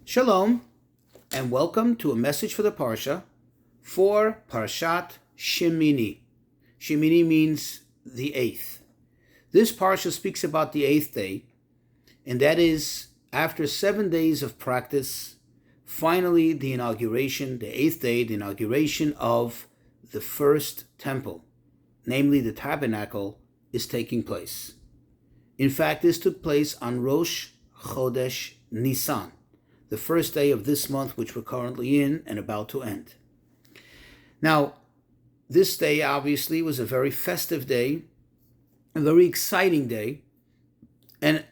Shalom, and welcome to a message for the Parsha for Parshat Shmini. Shmini means the eighth. This Parsha speaks about the eighth day, and that is after 7 days of practice, finally the inauguration, the eighth day, the inauguration of the first temple, namely the tabernacle, is taking place. In fact, this took place on Rosh Chodesh Nisan, the first day of this month, which we're currently in and about to end. Now, this day obviously was a very festive day, a very exciting day, and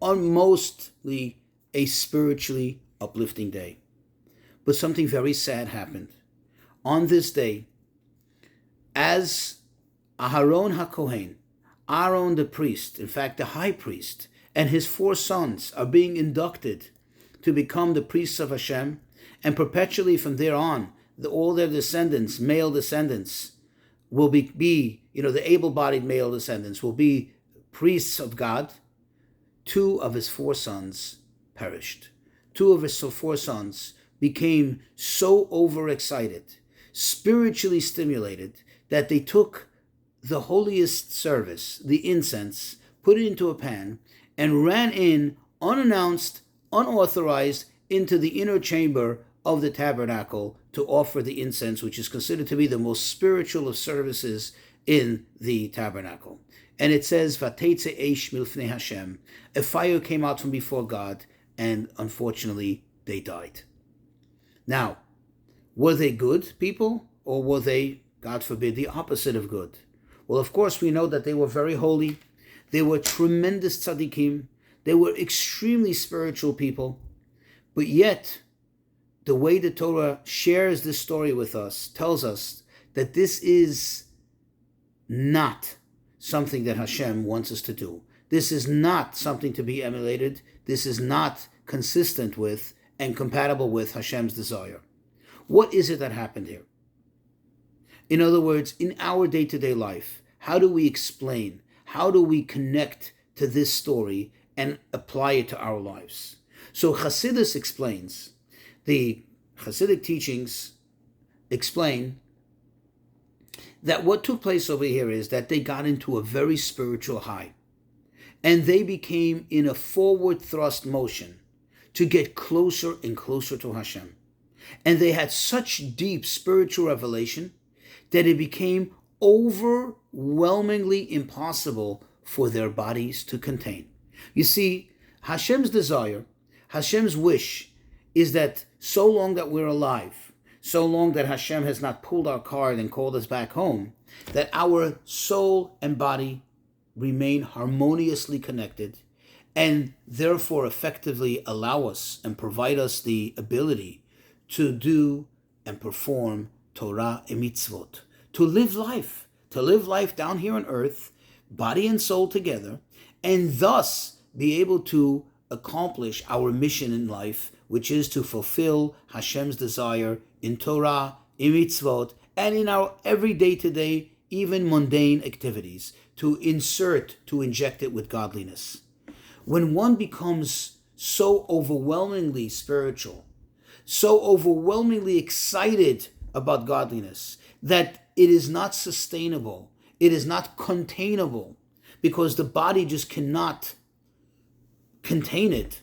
mostly a spiritually uplifting day. But something very sad happened. On this day, as Aharon HaKohen, Aaron the priest, in fact the high priest, and his 4 sons are being inducted to become the priests of Hashem, and perpetually from there on, all their descendants, male descendants, will be the able-bodied male descendants will be priests of God. 2 of his 4 sons perished. 2 of his 4 sons became so overexcited, spiritually stimulated, that they took the holiest service, the incense, put it into a pan, and ran in unannounced, unauthorized, into the inner chamber of the tabernacle to offer the incense, which is considered to be the most spiritual of services in the tabernacle. And it says, Vateitze eish milfnei Hashem, a fire came out from before God, and unfortunately they died. Now, were they good people, or were they, God forbid, the opposite of good? Well, of course, we know that they were very holy. They were tremendous tzaddikim. They were extremely spiritual people. But yet, the way the Torah shares this story with us tells us that this is not something that Hashem wants us to do. This is not something to be emulated. This is not consistent with and compatible with Hashem's desire. What is it that happened here? In other words, in our day-to-day life, how do we explain, how do we connect to this story and apply it to our lives? So Chassidus explains, the Chassidic teachings explain that what took place over here is that they got into a very spiritual high, and they became in a forward thrust motion to get closer and closer to Hashem. And they had such deep spiritual revelation that it became overwhelmingly impossible for their bodies to contain. You see, Hashem's desire, Hashem's wish, is that so long that we're alive, so long that Hashem has not pulled our card and called us back home, that our soul and body remain harmoniously connected, and therefore effectively allow us and provide us the ability to do and perform Torah and mitzvot, to live life down here on earth, body and soul together, and thus be able to accomplish our mission in life, which is to fulfill Hashem's desire in Torah, in mitzvot, and in our every day-to-day, even mundane activities, to inject it with godliness. When one becomes so overwhelmingly spiritual, so overwhelmingly excited about godliness, that it is not sustainable, it is not containable, because the body just cannot contain it.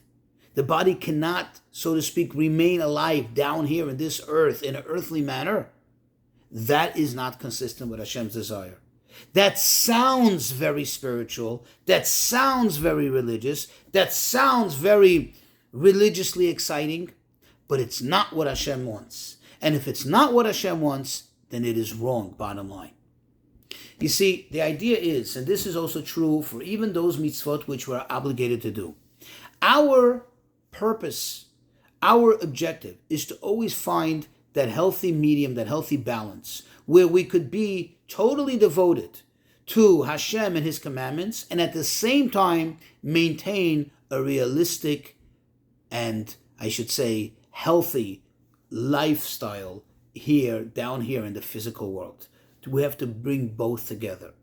The body cannot, so to speak, remain alive down here in this earth in an earthly manner. That is not consistent with Hashem's desire. That sounds very spiritual, that sounds very religious, that sounds very religiously exciting, but it's not what Hashem wants. And if it's not what Hashem wants, then it is wrong, bottom line. You see, the idea is, and this is also true for even those mitzvot which we're obligated to do, our purpose, our objective is to always find that healthy medium, that healthy balance, where we could be totally devoted to Hashem and His commandments, and at the same time maintain a realistic and, I should say, healthy lifestyle down here in the physical world. We have to bring both together.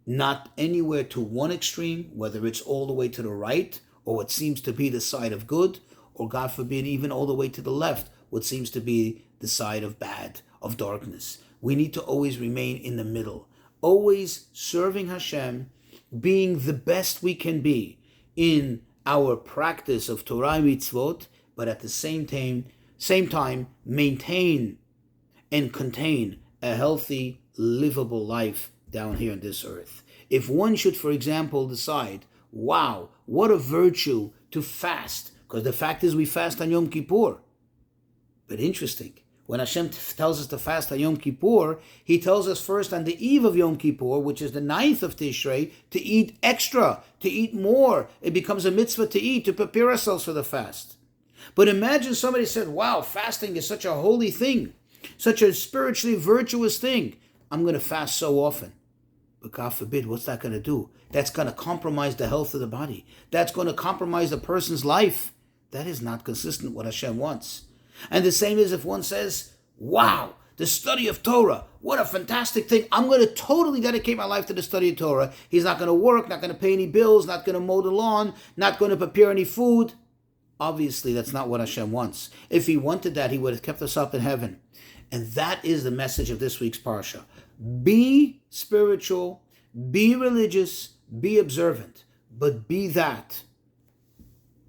Not anywhere to one extreme, whether it's all the way to the right, or what seems to be the side of good, or God forbid, even all the way to the left, what seems to be the side of bad, of darkness. We need to always remain in the middle, always serving Hashem, being the best we can be in our practice of Torah and mitzvot, but at the same time maintain and contain a healthy, livable life down here on this earth. If one should, for example, decide, wow, what a virtue to fast, because the fact is we fast on Yom Kippur. But interesting, when Hashem tells us to fast on Yom Kippur, He tells us first on the eve of Yom Kippur, which is the 9th of Tishrei, to eat extra, to eat more. It becomes a mitzvah to eat, to prepare ourselves for the fast. But imagine somebody said, wow, fasting is such a holy thing, such a spiritually virtuous thing. I'm going to fast so often. But God forbid, what's that going to do? That's going to compromise the health of the body. That's going to compromise a person's life. That is not consistent with what Hashem wants. And the same is if one says, wow, the study of Torah, what a fantastic thing. I'm going to totally dedicate my life to the study of Torah. He's not going to work, not going to pay any bills, not going to mow the lawn, not going to prepare any food. Obviously, that's not what Hashem wants. If He wanted that, He would have kept us up in heaven. And that is the message of this week's Parsha. Be spiritual, be religious, be observant, but be that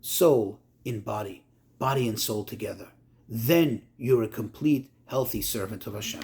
soul in body and soul together. Then you're a complete, healthy servant of Hashem.